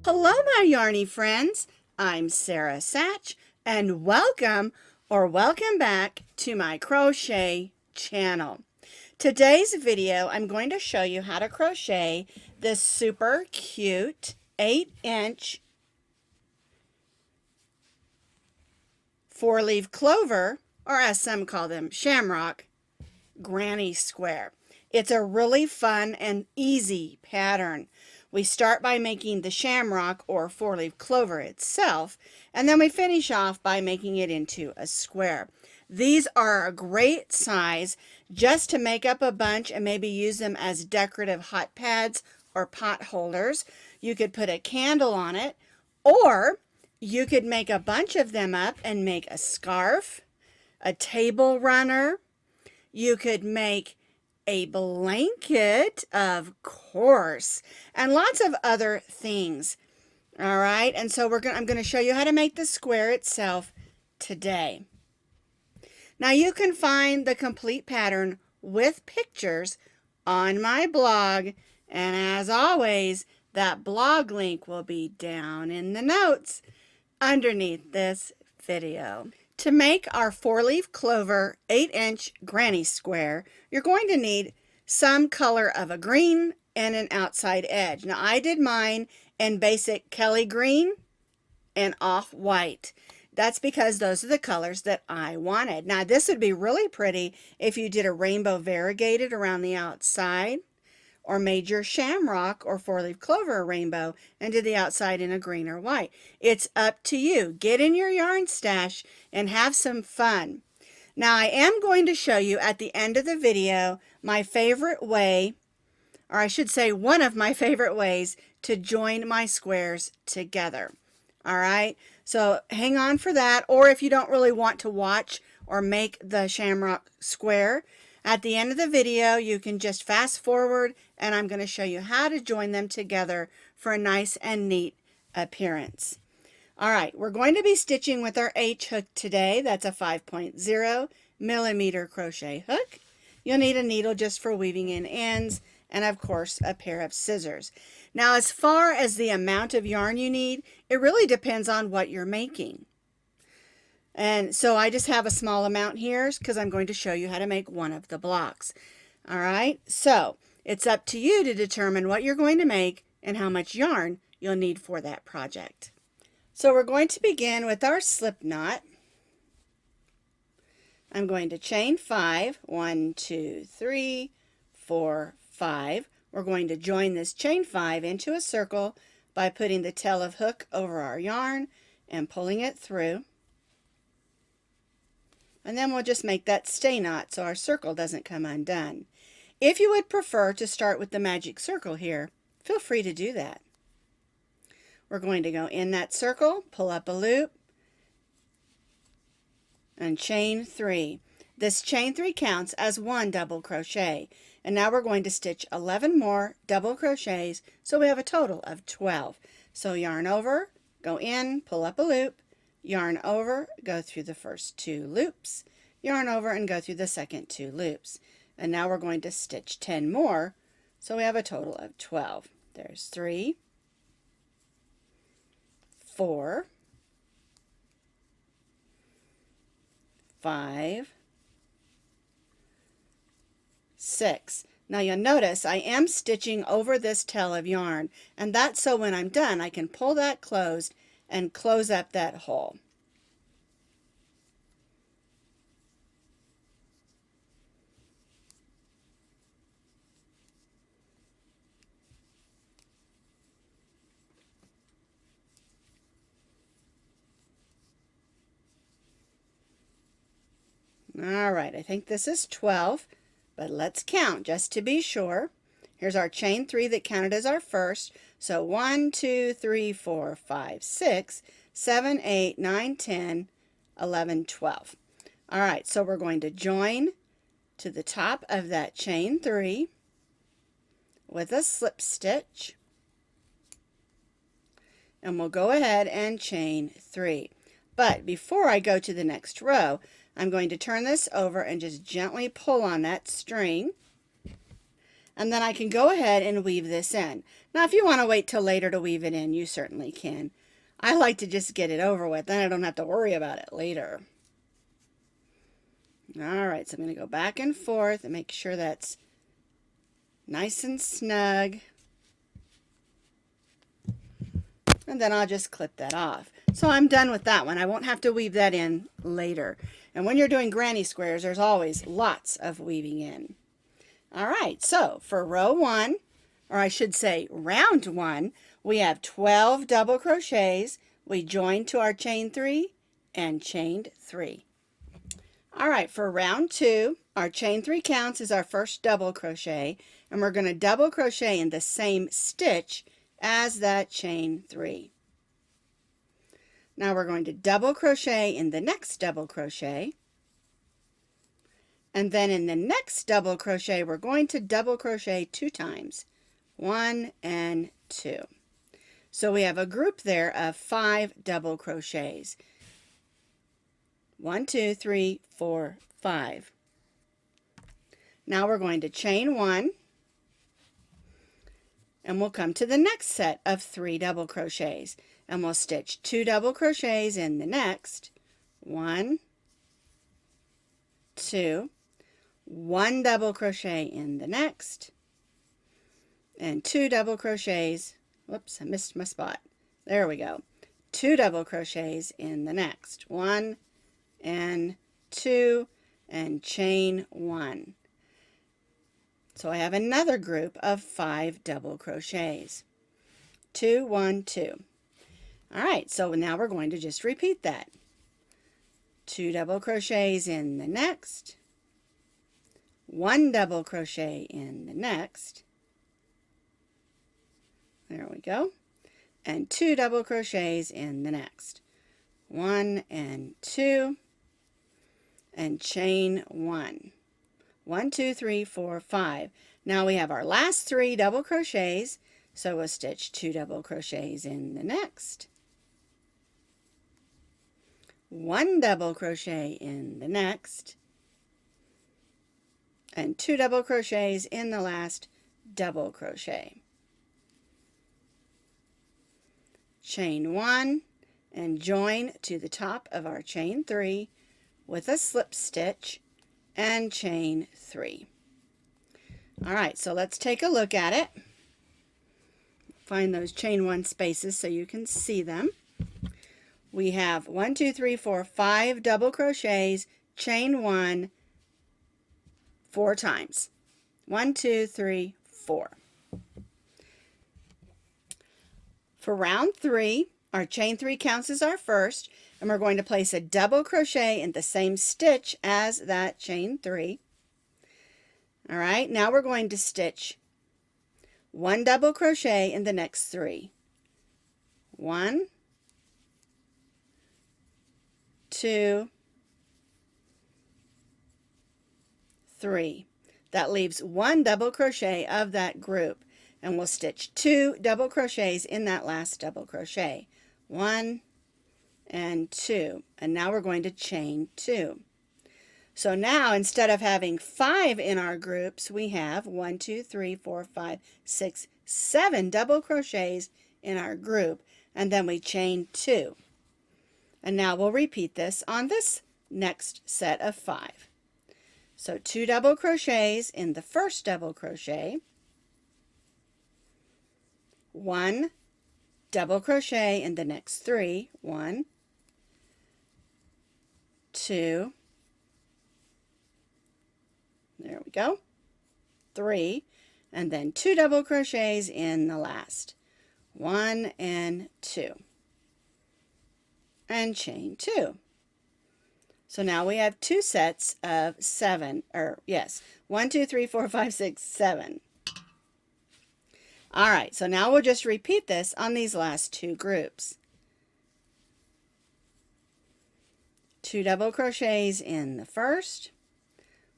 Hello, my yarny friends. I'm Sara Sach, and welcome back to my crochet channel. Today's video, I'm going to show you how to crochet this super cute 8-inch 4-leaf clover, or as some call them, shamrock, granny square. It's a really fun and easy pattern. We start by making the shamrock or 4-leaf clover itself, and then we finish off by making it into a square. These are a great size just to make up a bunch and maybe use them as decorative hot pads or pot holders. You could put a candle on it, or you could make a bunch of them up and make a scarf, a table runner. You could make a blanket, of course, and lots of other things. All right, and so I'm going to show you how to make the square itself today. Now you can find the complete pattern with pictures on my blog, and as always, that blog link will be down in the notes underneath this video. To make our 4-leaf clover 8-inch granny square, you're going to need some color of a green and an outside edge. Now I did mine in basic Kelly green and off-white. That's because those are the colors that I wanted. Now this would be really pretty if you did a rainbow variegated around the outside, or made your shamrock or 4-leaf clover a rainbow and did the outside in a green or white. It's up to you. Get in your yarn stash and have some fun. Now I am going to show you at the end of the video my favorite way, or I should say one of my favorite ways to join my squares together. All right, so hang on for that, or if you don't really want to watch or make the shamrock square, at the end of the video, you can just fast forward and I'm going to show you how to join them together for a nice and neat appearance. All right, we're going to be stitching with our H hook today. That's a 5.0 millimeter crochet hook. You'll need a needle just for weaving in ends, and of course a pair of scissors. Now as far as the amount of yarn you need, it really depends on what you're making. And so I just have a small amount here because I'm going to show you how to make one of the blocks. All right, so it's up to you to determine what you're going to make and how much yarn you'll need for that project. So we're going to begin with our slip knot. I'm going to chain 5, 1, 2, 3, 4, 5. We're going to join this chain 5 into a circle by putting the tail of hook over our yarn and pulling it through. And then we'll just make that stay knot so our circle doesn't come undone. If you would prefer to start with the magic circle here, feel free to do that. We're going to go in that circle, pull up a loop, and chain 3. This chain 3 counts as 1 double crochet. And now we're going to stitch 11 more double crochets, so we have a total of 12. So yarn over, go in, pull up a loop, yarn over, go through the first 2 loops, yarn over and go through the second 2 loops. And now we're going to stitch 10 more, so we have a total of 12. There's 3, 4, 5, 6. Now you'll notice I am stitching over this tail of yarn, and that's so when I'm done I can pull that closed and close up that hole. All right, I think this is 12, but let's count just to be sure. Here's our chain 3 that counted as our first. So 1, 2, 3, 4, 5, 6, 7, 8, 9, 10, 11, 12. All right, so we're going to join to the top of that chain 3 with a slip stitch. And we'll go ahead and chain 3. But before I go to the next row, I'm going to turn this over and just gently pull on that string. And then I can go ahead and weave this in. Now, if you want to wait till later to weave it in, you certainly can. I like to just get it over with, then I don't have to worry about it later. All right, so I'm going to go back and forth and make sure that's nice and snug. And then I'll just clip that off. So I'm done with that one. I won't have to weave that in later. And when you're doing granny squares, there's always lots of weaving in. All right, so for row 1, or I should say round 1, we have 12 double crochets. We joined to our chain 3 and chained 3. All right, for round 2, our chain 3 counts as our first double crochet, and we're going to double crochet in the same stitch as that chain 3. Now we're going to double crochet in the next double crochet, and then in the next double crochet we're going to double crochet 2 times, 1 and 2. So we have a group there of 5 double crochets. 1, 2, 3, 4, 5. Now we're going to chain 1, and we'll come to the next set of 3 double crochets, and we'll stitch 2 double crochets in the next. 1, 2, 1 double crochet in the next, and 2 double crochets. Whoops, I missed my spot. There we go. 2 double crochets in the next. 1 and 2, and chain 1. So I have another group of 5 double crochets. 2, 1, 2. All right, so now we're going to just repeat that. 2 double crochets in the next, 1 double crochet in the next. There we go. And 2 double crochets in the next. 1 and 2, and chain 1. 1, 2, 3, 4, 5. Now we have our last 3 double crochets, so we'll stitch 2 double crochets in the next, 1 double crochet in the next, and 2 double crochets in the last double crochet. Chain 1 and join to the top of our chain 3 with a slip stitch and chain 3. All right, so let's take a look at it. Find those chain 1 spaces so you can see them. We have 1, 2, 3, 4, 5 double crochets, chain 1 4 times. 1, 2, 3, 4. For round 3, our chain 3 counts as our first, and we're going to place a double crochet in the same stitch as that chain 3. All right, now we're going to stitch 1 double crochet in the next 3. 1, 2, 3. That leaves 1 double crochet of that group, and we'll stitch 2 double crochets in that last double crochet. 1 and 2, and now we're going to chain 2. So now instead of having 5 in our groups, we have 1, 2, 3, 4, 5, 6, 7 double crochets in our group, and then we chain 2. And now we'll repeat this on this next set of 5. So 2 double crochets in the first double crochet, 1 double crochet in the next 3, 1, 2, there we go, 3, and then 2 double crochets in the last, 1 and 2, and chain 2. So now we have 2 sets of 7, 1, 2, 3, 4, 5, 6, 7. All right, so now we'll just repeat this on these last 2 groups. 2 double crochets in the first,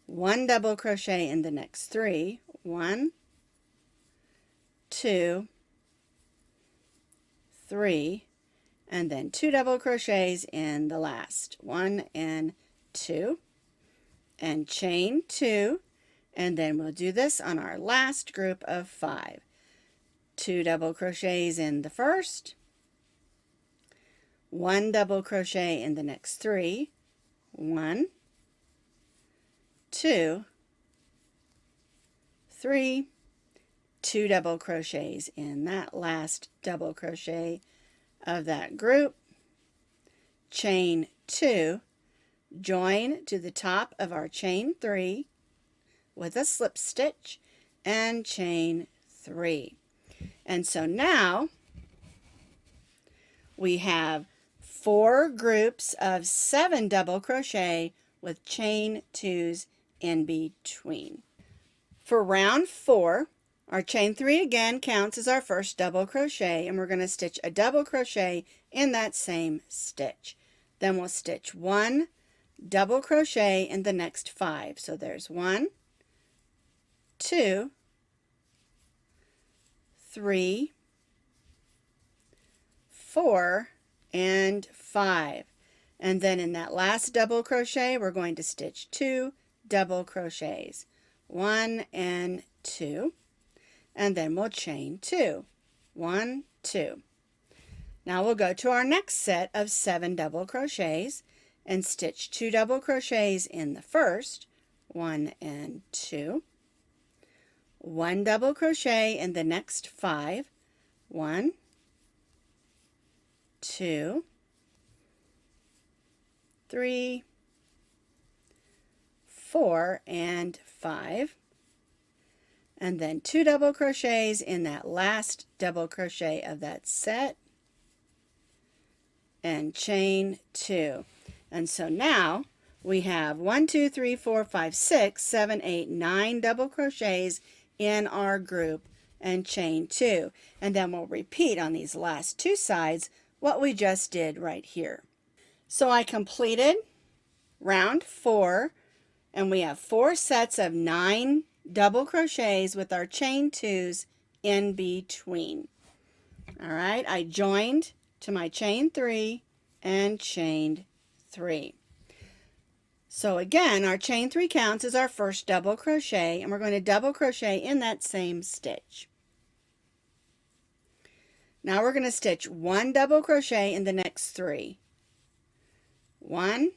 1 double crochet in the next 3, 1, 2, 3, and then 2 double crochets in the last, 1 and 2, and chain 2, And then we'll do this on our last group of 5. 2 double crochets in the first, 1 double crochet in the next 3, 1, 2, 3, 2 double crochets in that last double crochet of that group, chain 2, join to the top of our chain 3 with a slip stitch, and chain 3. And so now we have 4 groups of 7 double crochet with chain 2s in between. For round 4, our chain 3 again counts as our first double crochet, and we're going to stitch a double crochet in that same stitch. Then we'll stitch 1 double crochet in the next 5. So there's 1, 2, 3, 4, and 5. And then in that last double crochet, we're going to stitch 2 double crochets, 1 and 2, and then we'll chain 2, 1, 2. Now we'll go to our next set of 7 double crochets and stitch 2 double crochets in the first, 1 and 2, 1 double crochet in the next 5, 1, 2, 3, 4, and 5, and then 2 double crochets in that last double crochet of that set, and chain 2. And so now we have 1, 2, 3, 4, 5, 6, 7, 8, 9 double crochets in our group, and chain 2. And then we'll repeat on these last 2 sides what we just did right here. So I completed round 4, and we have 4 sets of 9 double crochets with our chain 2s in between. All right, I joined to my chain 3 and chained 3. So again, our chain 3 counts as our first double crochet, and we're going to double crochet in that same stitch. Now we're going to stitch 1 double crochet in the next 3. 1,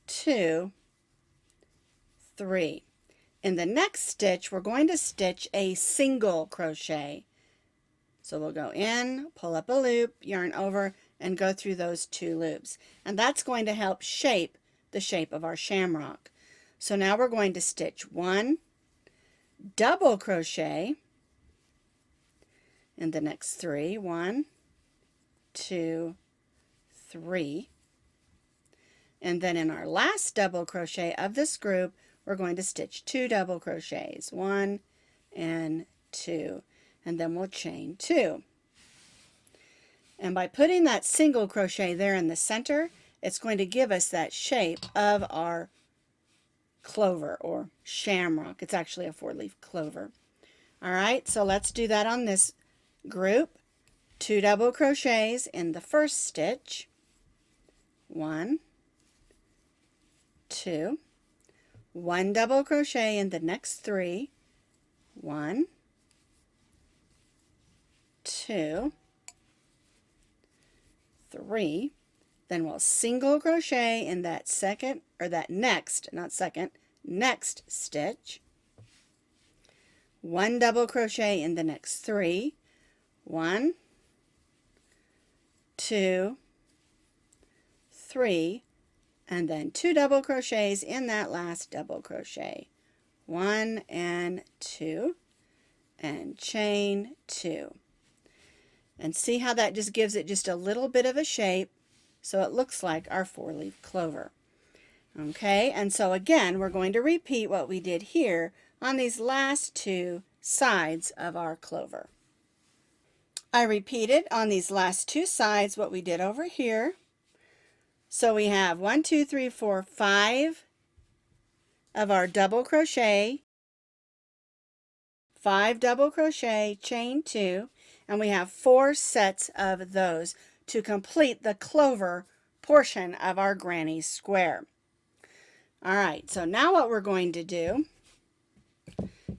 2, 3. In the next stitch, we're going to stitch a single crochet. So we'll go in, pull up a loop, yarn over, and go through those 2 loops. And that's going to help shape the shape of our shamrock. So now we're going to stitch 1 double crochet in the next 3. 1, 2, 3. And then in our last double crochet of this group, we're going to stitch 2 double crochets, 1 and 2, and then we'll chain 2. And by putting that single crochet there in the center, it's going to give us that shape of our clover or shamrock. It's actually a 4-leaf clover. All right, so let's do that on this group. 2 double crochets in the first stitch, 1, 2, 1 double crochet in the next 3, 1, 2, 3, then we'll single crochet in that second, or that next, not second, next stitch, 1 double crochet in the next 3, 1, 2, 3, and then 2 double crochets in that last double crochet, 1 and 2, and chain 2. And see how that just gives it just a little bit of a shape, so it looks like our 4-leaf clover. Okay, and so again, we're going to repeat what we did here on these last 2 sides of our clover. I repeated on these last 2 sides what we did over here. So we have 1, 2, 3, 4, 5 of our double crochet, 5 double crochet, chain 2, and we have 4 sets of those to complete the clover portion of our granny square. All right, so now what we're going to do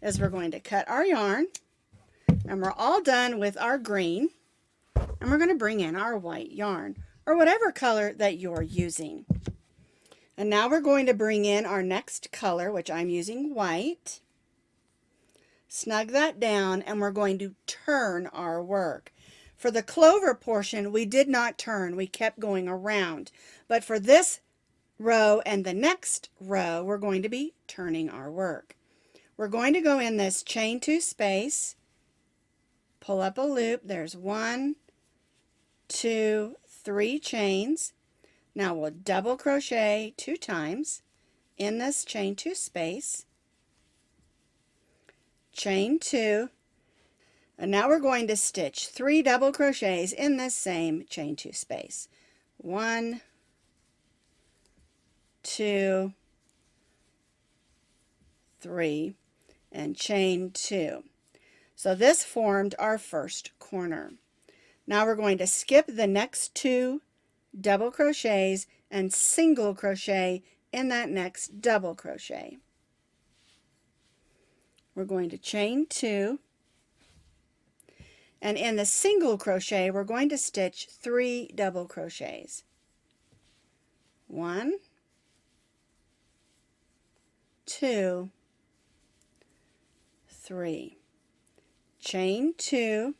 is we're going to cut our yarn, and we're all done with our green, and we're going to bring in our white yarn, or whatever color that you're using. And now we're going to bring in our next color, which I'm using white. Snug that down, and we're going to turn our work. For the Clover portion, we did not turn, we kept going around. But for this row and the next row, we're going to be turning our work. We're going to go in this chain 2 space, pull up a loop. There's 1, 2, 3 chains. Now we'll double crochet 2 times in this chain 2 space, chain 2, and now we're going to stitch 3 double crochets in this same chain 2 space. 1, 2, 3, and chain 2. So this formed our first corner. Now we're going to skip the next 2 double crochets and single crochet in that next double crochet. We're going to chain 2, and in the single crochet we're going to stitch 3 double crochets. 1, 2, 3. Chain 2,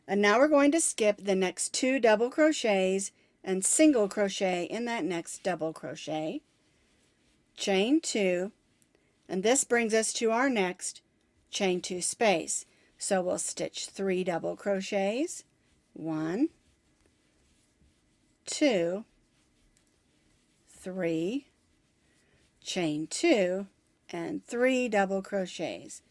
and now we're going to skip the next 2 double crochets and single crochet in that next double crochet. Chain 2, and this brings us to our next chain 2 space. So we'll stitch 3 double crochets, 1, 2, 3, chain 2, and 3 double crochets.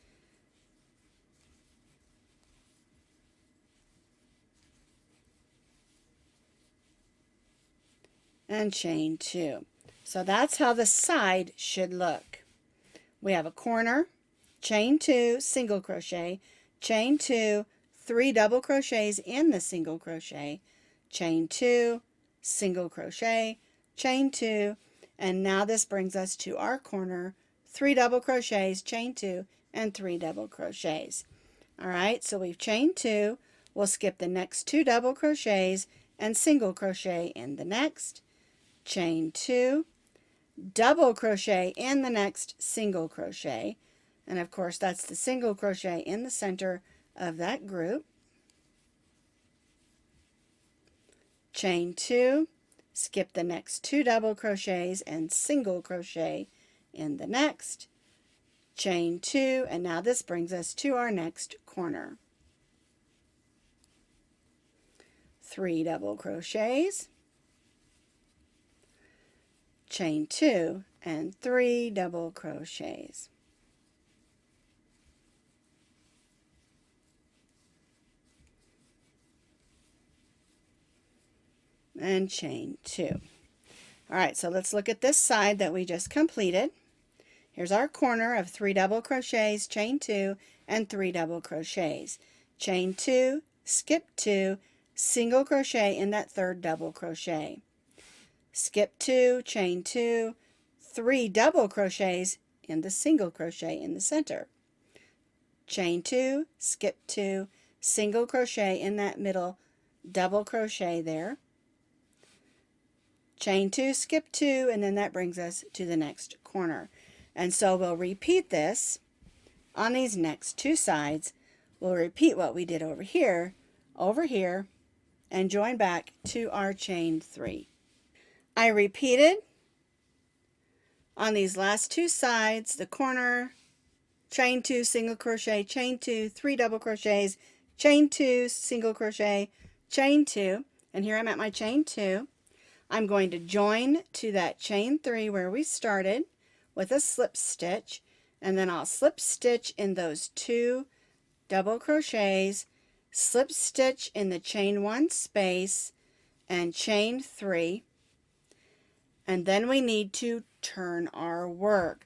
And chain 2. So that's how the side should look. We have a corner, chain 2, single crochet, chain 2, 3 double crochets in the single crochet, chain 2, single crochet, chain 2, and now this brings us to our corner, 3 double crochets, chain 2, and 3 double crochets. All right, so we've chained 2. We'll skip the next 2 double crochets and single crochet in the next, chain 2, double crochet in the next single crochet, and of course that's the single crochet in the center of that group, chain 2, skip the next 2 double crochets and single crochet in the next, chain 2, and now this brings us to our next corner. 3 double crochets, chain 2, and 3 double crochets. And chain 2. All right, so let's look at this side that we just completed. Here's our corner of 3 double crochets, chain 2, and 3 double crochets. Chain 2, skip 2, single crochet in that third double crochet. Skip 2, chain 2, 3 double crochets in the single crochet in the center. Chain 2, skip 2, single crochet in that middle double crochet there. Chain 2, skip 2, and then that brings us to the next corner. And so we'll repeat this on these next 2 sides. We'll repeat what we did over here, and join back to our chain 3. I repeated on these last 2 sides, the corner, chain 2, single crochet, chain 2, 3 double crochets, chain 2, single crochet, chain 2, and here I'm at my chain 2. I'm going to join to that chain 3 where we started with a slip stitch, and then I'll slip stitch in those 2 double crochets, slip stitch in the chain 1 space, and chain 3. And then we need to turn our work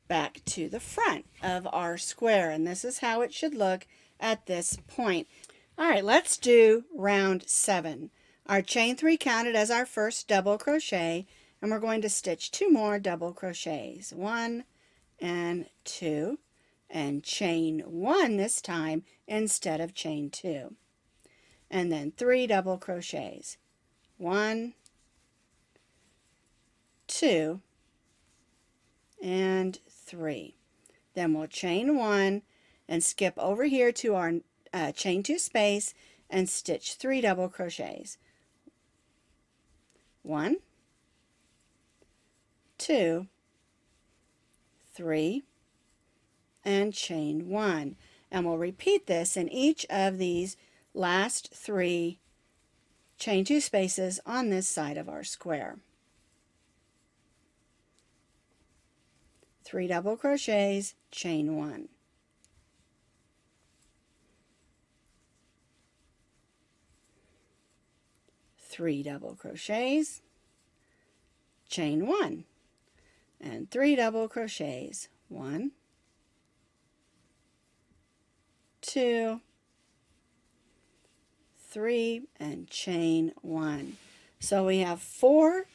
back to the front of our square, and this is how it should look at this point. All right, let's do round 7. Our chain 3 counted as our first double crochet, and and we're going to stitch 2 more double crochets, 1 and 2, and chain 1 this time instead of chain 2, and then 3 double crochets, 1, 2, and 3. Then we'll chain 1 and skip over here to our chain 2 space and stitch 3 double crochets, 1, 2, 3, and chain 1. And we'll repeat this in each of these last 3 chain 2 spaces on this side of our square. 3 double crochets, chain 1. 3 double crochets, chain 1, and 3 double crochets, 1, 2, 3, and chain 1. So we have 4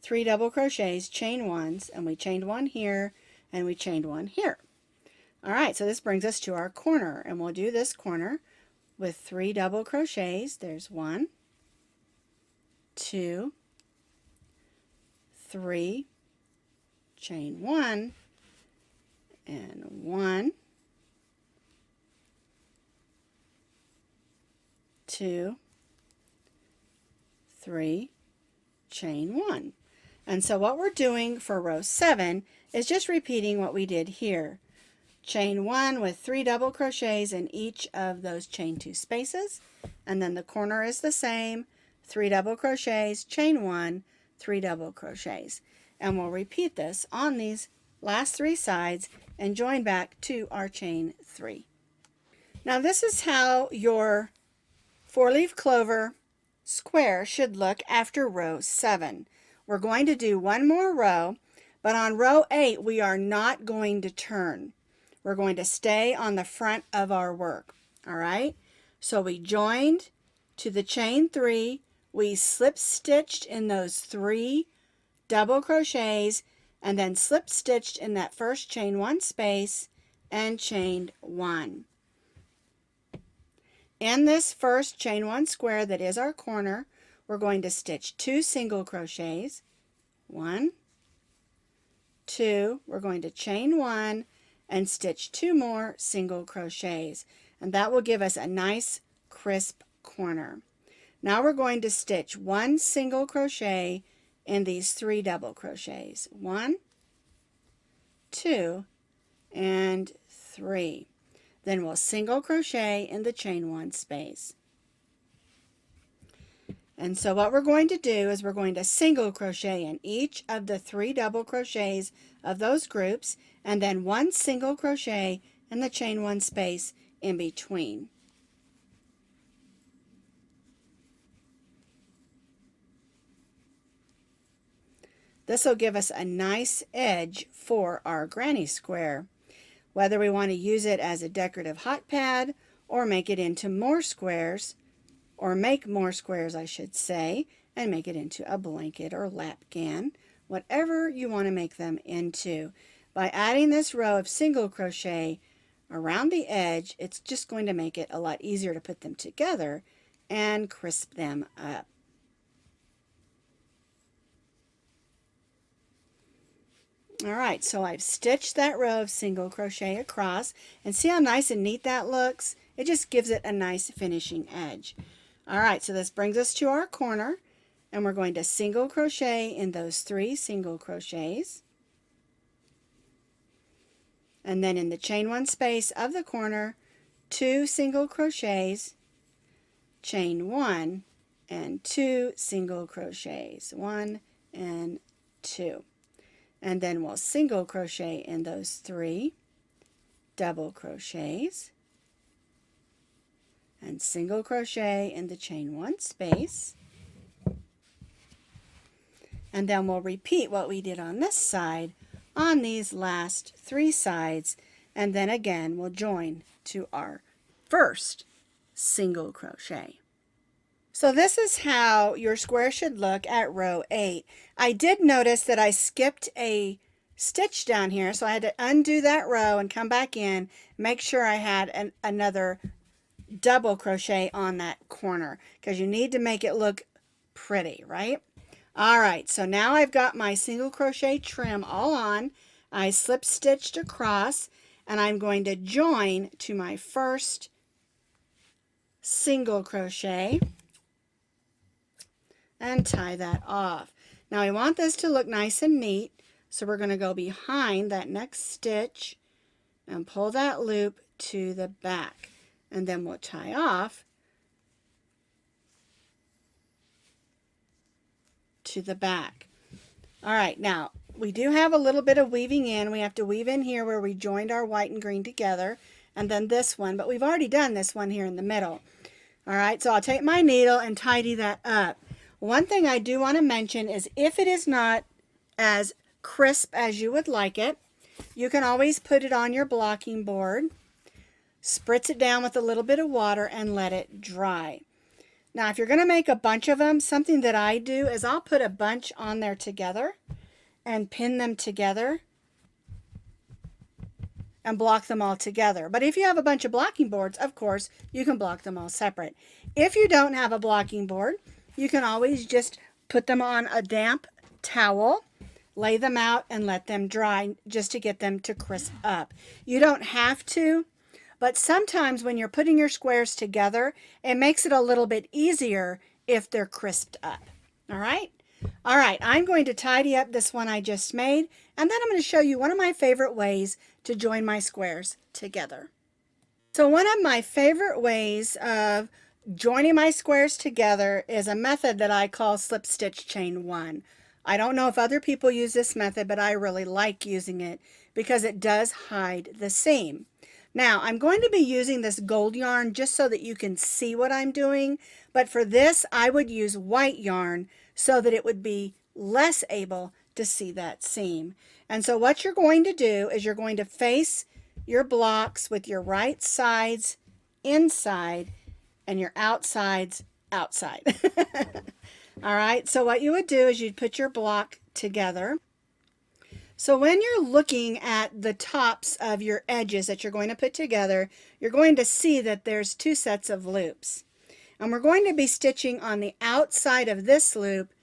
3 double crochets, chain 1s, and we chained 1 here, and we chained 1 here. All right, so this brings us to our corner, and we'll do this corner with 3 double crochets. There's 1, 2, 3, chain 1, and 1, 2, 3, chain 1. And so what we're doing for row 7 is just repeating what we did here. Chain 1 with 3 double crochets in each of those chain 2 spaces, and then the corner is the same, 3 double crochets, chain 1, 3 double crochets. And we'll repeat this on these last 3 sides and join back to our chain 3. Now this is how your 4-leaf clover square should look after row 7. We're going to do one more row, but on row 8 we are not going to turn. We're going to stay on the front of our work. All right, so we joined to the chain 3, we slip stitched in those 3 double crochets, and then slip stitched in that first chain 1 space and chained 1. In this first chain 1 square that is our corner, we're going to stitch 2 single crochets, 1, 2, we're going to chain 1 and stitch 2 more single crochets, and that will give us a nice crisp corner. Now we're going to stitch 1 single crochet in these 3 double crochets, 1, 2, and 3. Then we'll single crochet in the chain 1 space. And so what we're going to do is we're going to single crochet in each of the 3 double crochets of those groups, and then 1 single crochet in the chain 1 space in between. This will give us a nice edge for our granny square, whether we want to use it as a decorative hot pad or make it into more squares, or make more squares I should say, and make it into a blanket or lapgan, whatever you want to make them into. By adding this row of single crochet around the edge, it's just going to make it a lot easier to put them together and crisp them up. Alright, so I've stitched that row of single crochet across, and see how nice and neat that looks? It just gives it a nice finishing edge. Alright, so this brings us to our corner, and we're going to single crochet in those 3 single crochets. And then in the chain 1 space of the corner, 2 single crochets, chain 1, and 2 single crochets, 1 and 2. And then we'll single crochet in those 3 double crochets, and single crochet in the chain 1 space, and then we'll repeat what we did on this side on these last 3 sides, and then again we'll join to our first single crochet. So this is how your square should look at row 8. I did notice that I skipped a stitch down here, so I had to undo that row and come back in, make sure I had another double crochet on that corner, because you need to make it look pretty, right? All right, so now I've got my single crochet trim all on. I slip stitched across, and I'm going to join to my first single crochet and tie that off. Now I want this to look nice and neat, so we're going to go behind that next stitch and pull that loop to the back, and then we'll tie off to the back. All right, now we do have a little bit of weaving in. We have to weave in here where we joined our white and green together, and then this one, but we've already done this one here in the middle. All right, so I'll take my needle and tidy that up. One thing I do want to mention is if it is not as crisp as you would like it, you can always put it on your blocking board, spritz it down with a little bit of water, and let it dry. Now, if you're going to make a bunch of them, something that I do is I'll put a bunch on there together and pin them together and block them all together. But if you have a bunch of blocking boards, of course, you can block them all separate. If you don't have a blocking board, you can always just put them on a damp towel, lay them out, and let them dry just to get them to crisp up. You don't have to, but sometimes when you're putting your squares together, it makes it a little bit easier if they're crisped up. All right? All right, I'm going to tidy up this one I just made, and then I'm going to show you one of my favorite ways to join my squares together. So one of my favorite ways of joining my squares together is a method that I call slip stitch chain 1. I don't know if other people use this method, but I really like using it because it does hide the seam. Now I'm going to be using this gold yarn just so that you can see what I'm doing, but for this I would use white yarn so that it would be less able to see that seam. And so what you're going to do is you're going to face your blocks with your right sides inside and your outsides outside. All right, so what you would do is you'd put your block together. So when you're looking at the tops of your edges that you're going to put together, you're going to see that there's 2 sets of loops. And we're going to be stitching on the outside of this loop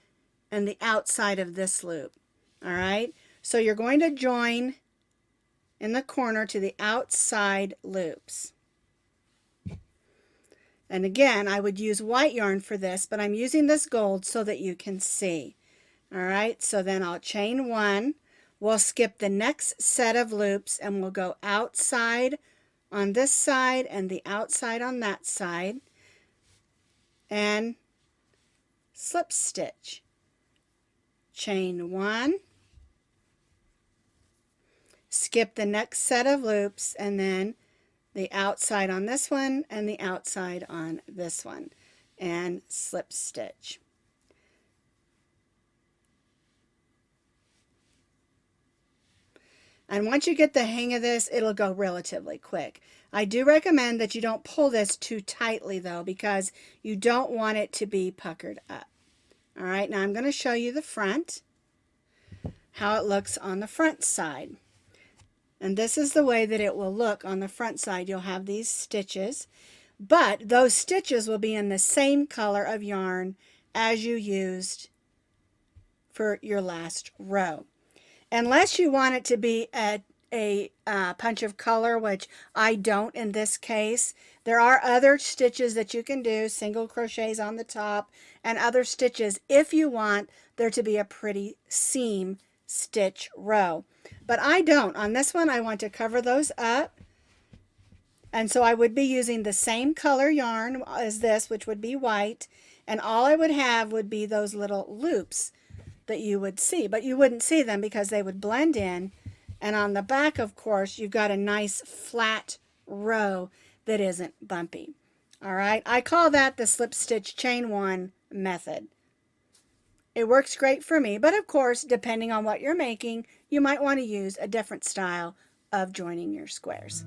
and the outside of this loop. All right, so you're going to join in the corner to the outside loops. And again, I would use white yarn for this, but I'm using this gold so that you can see. All right, so then I'll chain 1. We'll skip the next set of loops and we'll go outside on this side and the outside on that side and slip stitch. Chain 1. Skip the next set of loops and then the outside on this one and the outside on this one and slip stitch. And once you get the hang of this, it'll go relatively quick. I do recommend that you don't pull this too tightly though, because you don't want it to be puckered up. All right, now I'm going to show you the front, how it looks on the front side. And this is the way that it will look on the front side. You'll have these stitches, but those stitches will be in the same color of yarn as you used for your last row. Unless you want it to be a punch of color, which I don't in this case. There are other stitches that you can do, single crochets on the top and other stitches if you want there to be a pretty seam stitch row. But I don't. On this one, I want to cover those up. And so I would be using the same color yarn as this, which would be white. And all I would have would be those little loops that you would see. But you wouldn't see them because they would blend in. And on the back, of course, you've got a nice flat row that isn't bumpy. All right. I call that the slip stitch chain 1 method. It works great for me, but of course, depending on what you're making, you might want to use a different style of joining your squares.